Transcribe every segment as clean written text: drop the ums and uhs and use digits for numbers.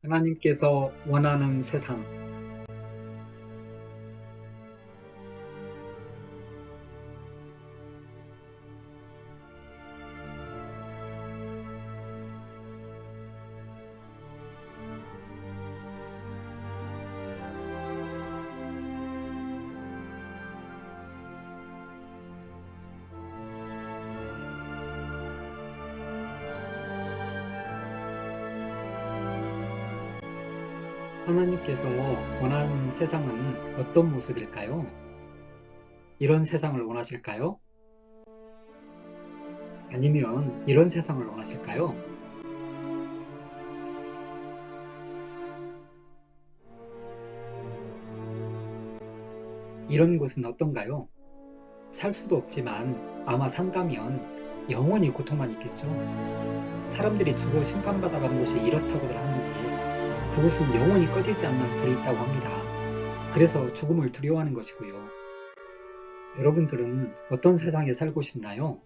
하나님께서 원하는 세상. 하나님께서 원하는 세상은 어떤 모습일까요? 이런 세상을 원하실까요? 아니면 이런 세상을 원하실까요? 이런 곳은 어떤가요? 살 수도 없지만 아마 산다면 영원히 고통만 있겠죠. 사람들이 죽어 심판받아가는 곳이 이렇다고들 하는데 그곳은 영원히 꺼지지 않는 불이 있다고 합니다. 그래서 죽음을 두려워하는 것이고요. 여러분들은 어떤 세상에 살고 싶나요?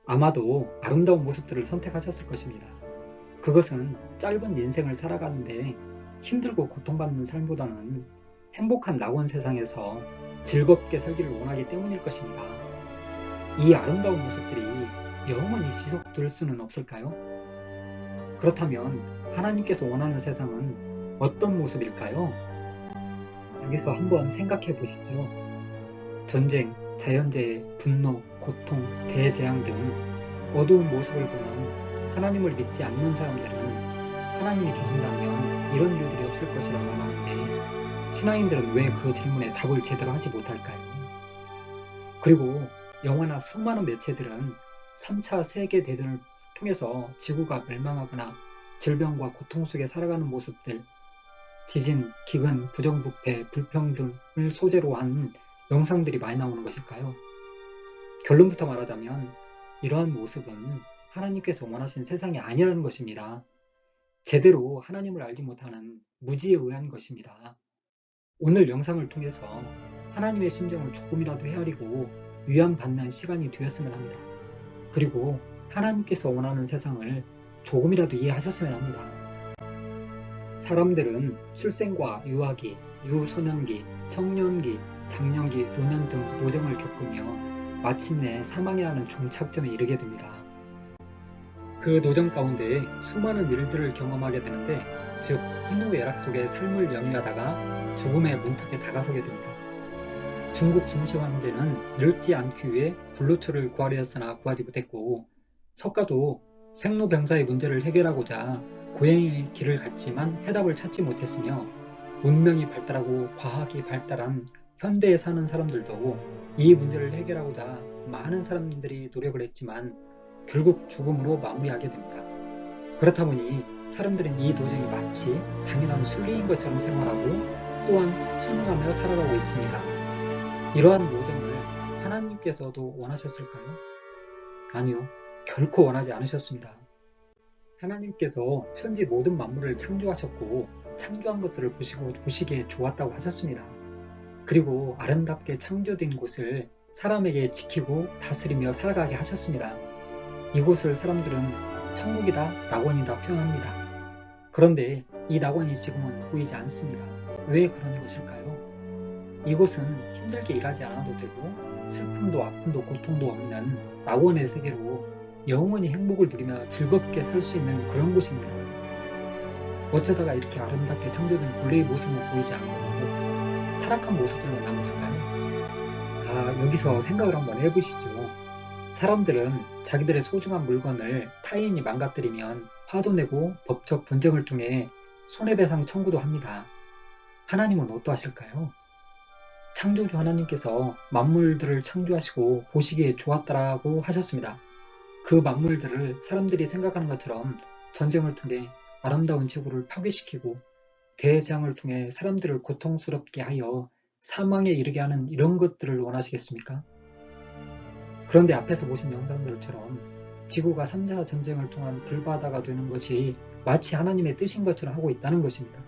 아마도 아름다운 모습들을 선택하셨을 것입니다. 그것은 짧은 인생을 살아가는데 힘들고 고통받는 삶보다는 행복한 낙원 세상에서 즐겁게 살기를 원하기 때문일 것입니다. 이 아름다운 모습들이 영원히 지속될 수는 없을까요? 그렇다면 하나님께서 원하는 세상은 어떤 모습일까요? 여기서 한번 생각해 보시죠. 전쟁, 자연재해, 분노, 고통, 대재앙 등 어두운 모습을 보는 하나님을 믿지 않는 사람들은 하나님이 계신다면 이런 일들이 없을 것이라고 말하는데 신앙인들은 왜 그 질문에 답을 제대로 하지 못할까요? 그리고 영화나 수많은 매체들은 3차 세계대전을 통해서 지구가 멸망하거나 질병과 고통 속에 살아가는 모습들, 지진, 기근, 부정부패, 불평등을 소재로 한 영상들이 많이 나오는 것일까요? 결론부터 말하자면 이러한 모습은 하나님께서 원하신 세상이 아니라는 것입니다. 제대로 하나님을 알지 못하는 무지에 의한 것입니다. 오늘 영상을 통해서 하나님의 심정을 조금이라도 헤아리고 위안받는 시간이 되었으면 합니다. 그리고 하나님께서 원하는 세상을 조금이라도 이해하셨으면 합니다. 사람들은 출생과 유아기, 유소년기, 청년기, 장년기, 노년 등 노정을 겪으며 마침내 사망이라는 종착점에 이르게 됩니다. 그 노정 가운데 수많은 일들을 경험하게 되는데 즉 희노애락 속에 삶을 영위하다가 죽음의 문턱에 다가서게 됩니다. 중국 진시 황제는 늙지 않기 위해 불로초를 구하려 했으나 구하지 못했고 석가도 생로병사의 문제를 해결하고자 고행의 길을 갔지만 해답을 찾지 못했으며 문명이 발달하고 과학이 발달한 현대에 사는 사람들도 이 문제를 해결하고자 많은 사람들이 노력을 했지만 결국 죽음으로 마무리하게 됩니다. 그렇다 보니 사람들은 이 도정이 마치 당연한 순리인 것처럼 생활하고 또한 순응하며 살아가고 있습니다. 이러한 노정을 하나님께서도 원하셨을까요? 아니요, 결코 원하지 않으셨습니다. 하나님께서 천지 모든 만물을 창조하셨고 창조한 것들을 보시기에 좋았다고 하셨습니다. 그리고 아름답게 창조된 곳을 사람에게 지키고 다스리며 살아가게 하셨습니다. 이곳을 사람들은 천국이다, 낙원이다 표현합니다. 그런데 이 낙원이 지금은 보이지 않습니다. 왜 그런 것일까요? 이곳은 힘들게 일하지 않아도 되고 슬픔도 아픔도 고통도 없는 낙원의 세계로 영원히 행복을 누리며 즐겁게 살 수 있는 그런 곳입니다. 어쩌다가 이렇게 아름답게 창조된 본래의 모습은 보이지 않고 타락한 모습들만 남았을까요? 여기서 생각을 한번 해보시죠. 사람들은 자기들의 소중한 물건을 타인이 망가뜨리면 화도 내고 법적 분쟁을 통해 손해배상 청구도 합니다. 하나님은 어떠하실까요? 창조주 하나님께서 만물들을 창조하시고 보시기에 좋았다라고 하셨습니다. 그 만물들을 사람들이 생각하는 것처럼 전쟁을 통해 아름다운 지구를 파괴시키고 대재앙을 통해 사람들을 고통스럽게 하여 사망에 이르게 하는 이런 것들을 원하시겠습니까? 그런데 앞에서 보신 영상들처럼 지구가 3차 전쟁을 통한 불바다가 되는 것이 마치 하나님의 뜻인 것처럼 하고 있다는 것입니다.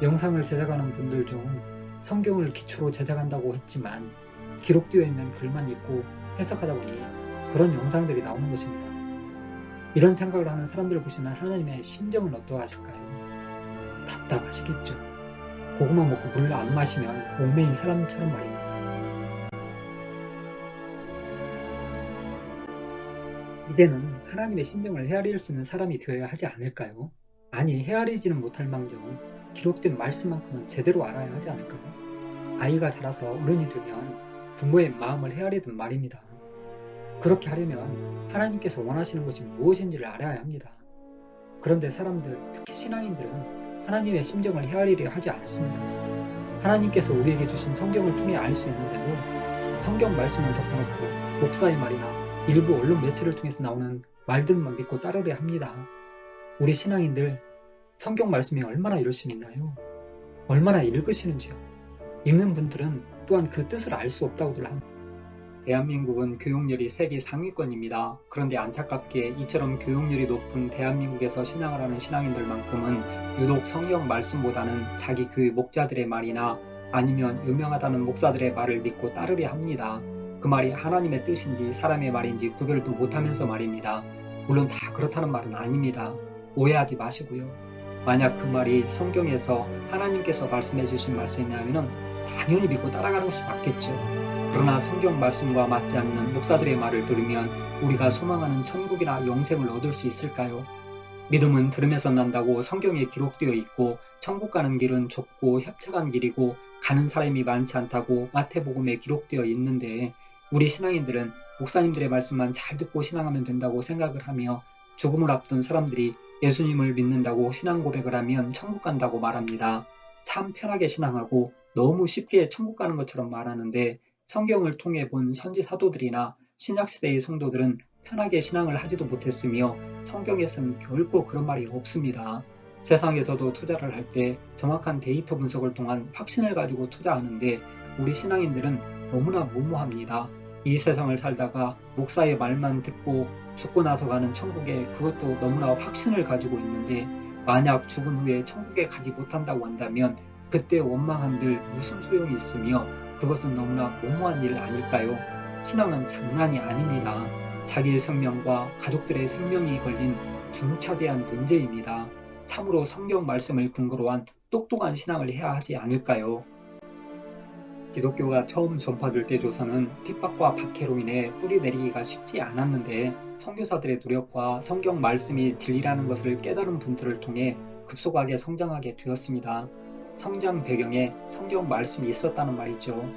영상을 제작하는 분들 중 성경을 기초로 제작한다고 했지만 기록되어 있는 글만 읽고 해석하다 보니 그런 영상들이 나오는 것입니다. 이런 생각을 하는 사람들을 보시는 하나님의 심정은 어떠하실까요? 답답하시겠죠. 고구마 먹고 물 안 마시면 옥매인 사람처럼 말입니다. 이제는 하나님의 심정을 헤아릴 수 있는 사람이 되어야 하지 않을까요? 아니, 헤아리지는 못할 망정 기록된 말씀만큼은 제대로 알아야 하지 않을까요? 아이가 자라서 어른이 되면 부모의 마음을 헤아리듯 말입니다. 그렇게 하려면 하나님께서 원하시는 것이 무엇인지를 알아야 합니다. 그런데 사람들, 특히 신앙인들은 하나님의 심정을 헤아리려 하지 않습니다. 하나님께서 우리에게 주신 성경을 통해 알 수 있는데도 성경 말씀을 덮어놓고 목사의 말이나 일부 언론 매체를 통해서 나오는 말들만 믿고 따르려 합니다. 우리 신앙인들 성경 말씀이 얼마나 열심히 있나요? 얼마나 읽으시는지요? 읽는 분들은 또한 그 뜻을 알 수 없다고들 합니다. 대한민국은 교육열이 세계 상위권입니다. 그런데 안타깝게 이처럼 교육열이 높은 대한민국에서 신앙을 하는 신앙인들만큼은 유독 성경 말씀보다는 자기 교회 목자들의 말이나 아니면 유명하다는 목사들의 말을 믿고 따르려 합니다. 그 말이 하나님의 뜻인지 사람의 말인지 구별도 못하면서 말입니다. 물론 다 그렇다는 말은 아닙니다. 오해하지 마시고요. 만약 그 말이 성경에서 하나님께서 말씀해 주신 말씀이라면 당연히 믿고 따라가는 것이 맞겠죠. 그러나 성경 말씀과 맞지 않는 목사들의 말을 들으면 우리가 소망하는 천국이나 영생을 얻을 수 있을까요? 믿음은 들음에서 난다고 성경에 기록되어 있고 천국 가는 길은 좁고 협착한 길이고 가는 사람이 많지 않다고 마태복음에 기록되어 있는데 우리 신앙인들은 목사님들의 말씀만 잘 듣고 신앙하면 된다고 생각을 하며 죽음을 앞둔 사람들이 예수님을 믿는다고 신앙 고백을 하면 천국 간다고 말합니다. 참 편하게 신앙하고 너무 쉽게 천국 가는 것처럼 말하는데 성경을 통해 본 선지 사도들이나 신약시대의 성도들은 편하게 신앙을 하지도 못했으며 성경에서는 결코 그런 말이 없습니다. 세상에서도 투자를 할 때 정확한 데이터 분석을 통한 확신을 가지고 투자하는데 우리 신앙인들은 너무나 무모합니다. 이 세상을 살다가 목사의 말만 듣고 죽고 나서 가는 천국에 그것도 너무나 확신을 가지고 있는데 만약 죽은 후에 천국에 가지 못한다고 한다면 그때 원망한들 무슨 소용이 있으며 그것은 너무나 무모한 일 아닐까요? 신앙은 장난이 아닙니다. 자기의 생명과 가족들의 생명이 걸린 중차대한 문제입니다. 참으로 성경 말씀을 근거로 한 똑똑한 신앙을 해야 하지 않을까요? 기독교가 처음 전파될 때 조선은 핍박과 박해로 인해 뿌리 내리기가 쉽지 않았는데 선교사들의 노력과 성경 말씀이 진리라는 것을 깨달은 분들을 통해 급속하게 성장하게 되었습니다. 성장 배경에 성경 말씀이 있었다는 말이죠.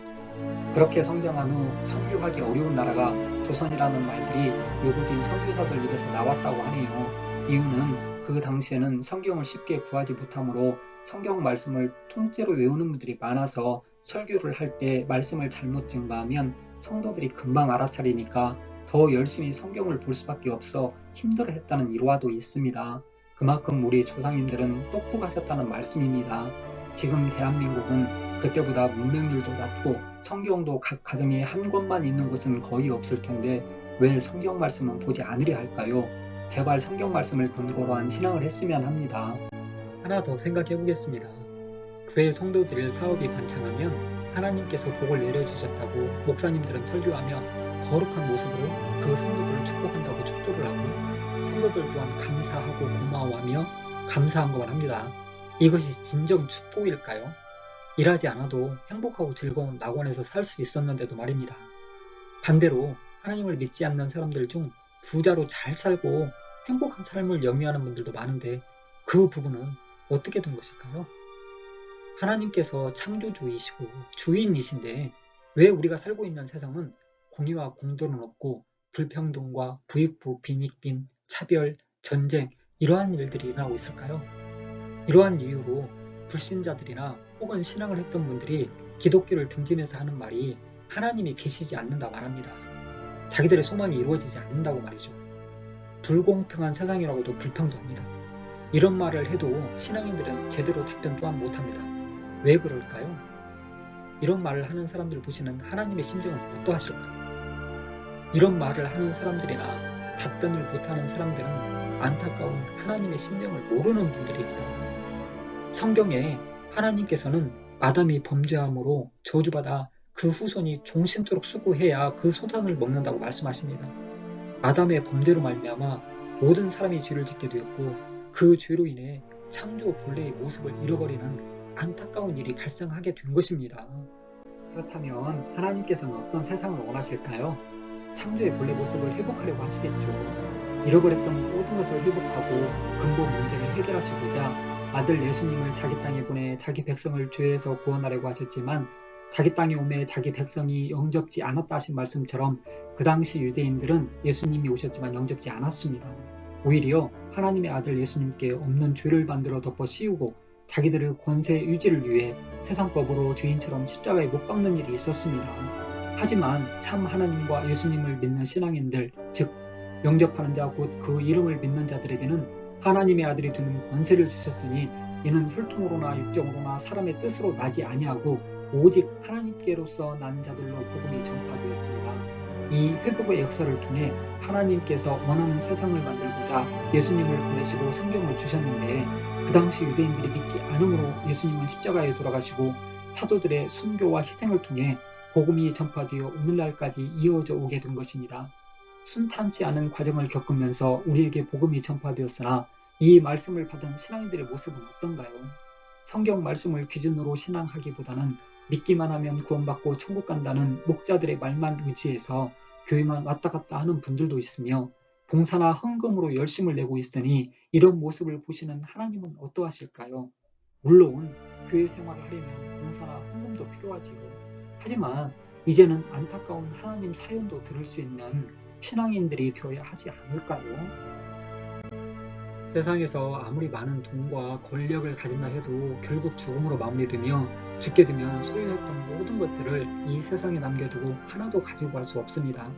그렇게 성장한 후 선교하기 어려운 나라가 조선이라는 말들이 외국인 선교사들 입에서 나왔다고 하네요. 이유는 그 당시에는 성경을 쉽게 구하지 못하므로 성경 말씀을 통째로 외우는 분들이 많아서 설교를 할 때 말씀을 잘못 증거하면 성도들이 금방 알아차리니까 더 열심히 성경을 볼 수밖에 없어 힘들어했다는 일화도 있습니다. 그만큼 우리 조상님들은 똑똑하셨다는 말씀입니다. 지금 대한민국은 그때보다 문맹률도 낮고 성경도 각 가정에 한 권만 있는 곳은 거의 없을 텐데 왜 성경 말씀은 보지 않으려 할까요? 제발 성경 말씀을 근거로 한 신앙을 했으면 합니다. 하나 더 생각해 보겠습니다. 교회 성도들의 사업이 번창하면 하나님께서 복을 내려주셨다고 목사님들은 설교하며 거룩한 모습으로 그 성도들을 축복한다고 축도를 하고 성도들 또한 감사하고 고마워하며 감사한 것만 합니다. 이것이 진정 축복일까요? 일하지 않아도 행복하고 즐거운 낙원에서 살 수 있었는데도 말입니다. 반대로 하나님을 믿지 않는 사람들 중 부자로 잘 살고 행복한 삶을 영위하는 분들도 많은데 그 부분은 어떻게 된 것일까요? 하나님께서 창조주이시고 주인이신데 왜 우리가 살고 있는 세상은 공의와 공도는 없고 불평등과 부익부, 빈익빈, 차별, 전쟁 이러한 일들이 일어나고 있을까요? 이러한 이유로 불신자들이나 혹은 신앙을 했던 분들이 기독교를 등지면서 하는 말이 하나님이 계시지 않는다 말합니다. 자기들의 소망이 이루어지지 않는다고 말이죠. 불공평한 세상이라고도 불평도합니다. 이런 말을 해도 신앙인들은 제대로 답변 또한 못합니다. 왜 그럴까요? 이런 말을 하는 사람들 보시는 하나님의 심정은 어떠하실까요? 이런 말을 하는 사람들이나 답변을 못하는 사람들은 안타까운 하나님의 심정을 모르는 분들입니다. 성경에 하나님께서는 아담이 범죄함으로 저주받아 그 후손이 종신토록 수고해야 그 소산을 먹는다고 말씀하십니다. 아담의 범죄로 말미암아 모든 사람이 죄를 짓게 되었고 그 죄로 인해 창조 본래의 모습을 잃어버리는 안타까운 일이 발생하게 된 것입니다. 그렇다면 하나님께서는 어떤 세상을 원하실까요? 창조의 본래 모습을 회복하려고 하시겠죠. 잃어버렸던 모든 것을 회복하고 근본 문제를 해결하시고자 아들 예수님을 자기 땅에 보내 자기 백성을 죄에서 구원하려고 하셨지만 자기 땅에 오매 자기 백성이 영접지 않았다 하신 말씀처럼 그 당시 유대인들은 예수님이 오셨지만 영접지 않았습니다. 오히려 하나님의 아들 예수님께 없는 죄를 만들어 덮어 씌우고 자기들의 권세 유지를 위해 세상법으로 죄인처럼 십자가에 못 박는 일이 있었습니다. 하지만 참 하나님과 예수님을 믿는 신앙인들, 즉 영접하는 자 곧 그 이름을 믿는 자들에게는 하나님의 아들이 되는 권세를 주셨으니 이는 혈통으로나 육정으로나 사람의 뜻으로 나지 아니하고 오직 하나님께로서 난 자들로 복음이 전파되었습니다. 이 회복의 역사를 통해 하나님께서 원하는 세상을 만들고자 예수님을 보내시고 성경을 주셨는데 그 당시 유대인들이 믿지 않으므로 예수님은 십자가에 돌아가시고 사도들의 순교와 희생을 통해 복음이 전파되어 오늘날까지 이어져 오게 된 것입니다. 순탄치 않은 과정을 겪으면서 우리에게 복음이 전파되었으나 이 말씀을 받은 신앙인들의 모습은 어떤가요? 성경 말씀을 기준으로 신앙하기보다는 믿기만 하면 구원받고 천국 간다는 목자들의 말만 의지해서 교회만 왔다 갔다 하는 분들도 있으며 봉사나 헌금으로 열심을 내고 있으니 이런 모습을 보시는 하나님은 어떠하실까요? 물론 교회 생활을 하려면 봉사나 헌금도 필요하지요. 하지만 이제는 안타까운 하나님 사연도 들을 수 있는 신앙인들이 되어야 하지 않을까요? 세상에서 아무리 많은 돈과 권력을 가진다 해도 결국 죽음으로 마무리되며 죽게 되면 소유했던 모든 것들을 이 세상에 남겨두고 하나도 가지고 갈 수 없습니다.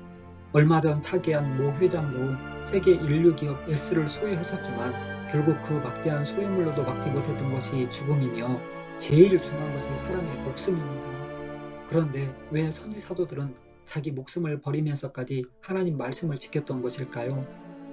얼마 전 타계한 모 회장도 세계 인류 기업 S를 소유했었지만 결국 그 막대한 소유물로도 막지 못했던 것이 죽음이며 제일 중요한 것이 사람의 목숨입니다. 그런데 왜 선지 사도들은 자기 목숨을 버리면서까지 하나님 말씀을 지켰던 것일까요?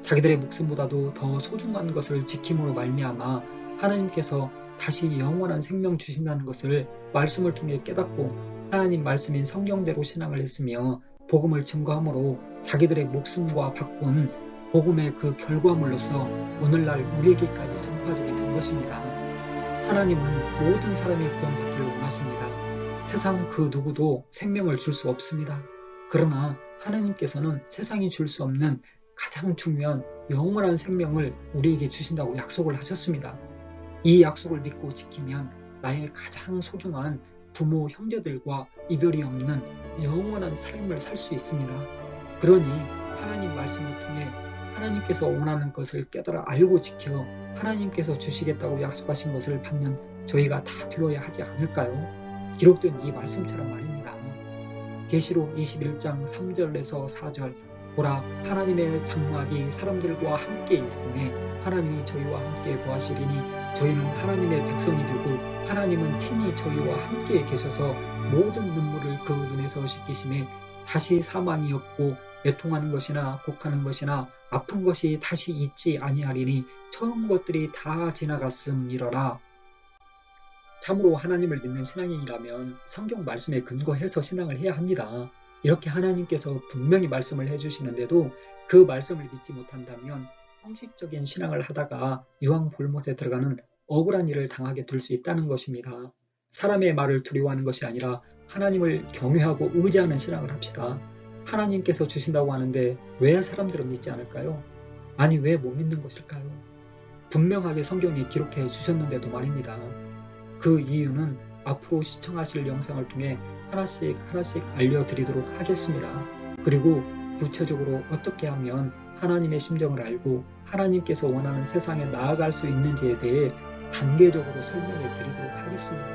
자기들의 목숨보다도 더 소중한 것을 지킴으로 말미암아 하나님께서 다시 영원한 생명 주신다는 것을 말씀을 통해 깨닫고 하나님 말씀인 성경대로 신앙을 했으며 복음을 증거함으로 자기들의 목숨과 바꾼 복음의 그 결과물로서 오늘날 우리에게까지 전파되게 된 것입니다. 하나님은 모든 사람이 구원받기를 원하십니다. 세상 그 누구도 생명을 줄 수 없습니다. 그러나 하나님께서는 세상이 줄 수 없는 가장 중요한 영원한 생명을 우리에게 주신다고 약속을 하셨습니다. 이 약속을 믿고 지키면 나의 가장 소중한 부모, 형제들과 이별이 없는 영원한 삶을 살 수 있습니다. 그러니 하나님 말씀을 통해 하나님께서 원하는 것을 깨달아 알고 지켜 하나님께서 주시겠다고 약속하신 것을 받는 저희가 다 되어야 하지 않을까요? 기록된 이 말씀처럼 말입니다. 계시록 21장 3절에서 4절 보라 하나님의 장막이 사람들과 함께 있음에 하나님이 저희와 함께 거하시리니 저희는 하나님의 백성이 되고 하나님은 친히 저희와 함께 계셔서 모든 눈물을 그 눈에서 씻기심에 다시 사망이 없고 애통하는 것이나 곡하는 것이나 아픈 것이 다시 있지 아니하리니 처음 것들이 다 지나갔음이러라. 참으로 하나님을 믿는 신앙인이라면 성경 말씀에 근거해서 신앙을 해야 합니다. 이렇게 하나님께서 분명히 말씀을 해주시는데도 그 말씀을 믿지 못한다면 형식적인 신앙을 하다가 유황불못에 들어가는 억울한 일을 당하게 될 수 있다는 것입니다. 사람의 말을 두려워하는 것이 아니라 하나님을 경외하고 의지하는 신앙을 합시다. 하나님께서 주신다고 하는데 왜 사람들은 믿지 않을까요? 아니 왜 못 믿는 것일까요? 분명하게 성경에 기록해 주셨는데도 말입니다. 그 이유는 앞으로 시청하실 영상을 통해 하나씩 알려드리도록 하겠습니다. 그리고 구체적으로 어떻게 하면 하나님의 심정을 알고 하나님께서 원하는 세상에 나아갈 수 있는지에 대해 단계적으로 설명해 드리도록 하겠습니다.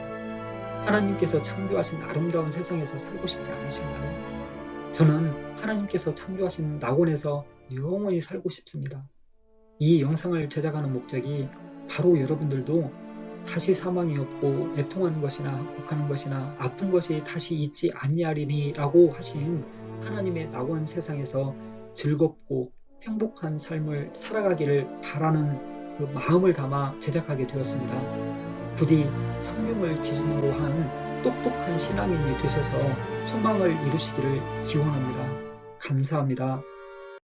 하나님께서 창조하신 아름다운 세상에서 살고 싶지 않으신가요? 저는 하나님께서 창조하신 낙원에서 영원히 살고 싶습니다. 이 영상을 제작하는 목적이 바로 여러분들도 다시 사망이 없고 애통하는 것이나 곡하는 것이나 아픈 것이 다시 있지 아니하리니 라고 하신 하나님의 낙원 세상에서 즐겁고 행복한 삶을 살아가기를 바라는 그 마음을 담아 제작하게 되었습니다. 부디 성경을 기준으로 한 똑똑한 신앙인이 되셔서 소망을 이루시기를 기원합니다. 감사합니다.